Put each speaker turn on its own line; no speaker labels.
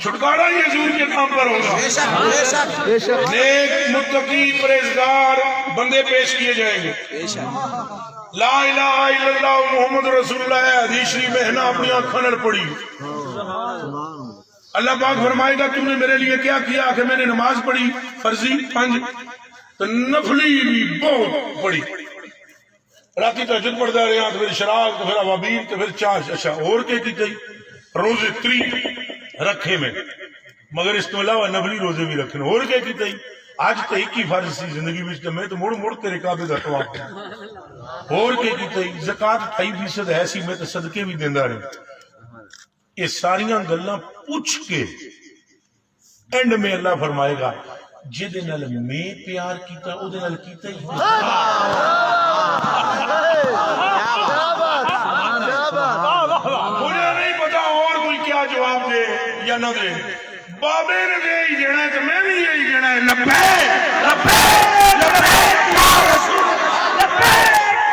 چھٹکارا ہی حضور کے نام پر ہوگا. نیک متقی پرہیزگار بندے پیش کیے جائیں گے. لا الہ الا اللہ محمد رسول اللہ حدیث شریف میں ہے نا اپنی آنکھوں نال پڑھی. اللہ پاک فرمائے گا تم نے میرے لیے کیا کیا کہ میں نے نماز پڑھی فرضی 5 تو نفلی بھی بہت پڑھی. راتی تہجد پڑھتا رہا تو پھر شراب تو پھر عوابین تو پھر چاش. اچھا اور کیا کی تھی روزے 3 رکھے میں مگر اس کے علاوہ نفلی روزے بھی رکھنے. اور کیا کی تھی آج تو ایک ہی فرض سی زندگی میں میں تو مڑ مڑ تیرے کعبے دا طواف. اور کیا کی تھی زکات 2.5% ایسی میں تو صدقے بھی دیندا رہا. یہ ساریاں گلاں پوچھ کے اینڈ میں اللہ فرمائے گا جدے نال میں پیار کیتا او دے نال کیتا ہی مجھے نہیں پتا اور کوئی کیا جواب دے یا نہ دے. بابے نے یہی دینا ہے تو میں بھی یہی دینا ہے.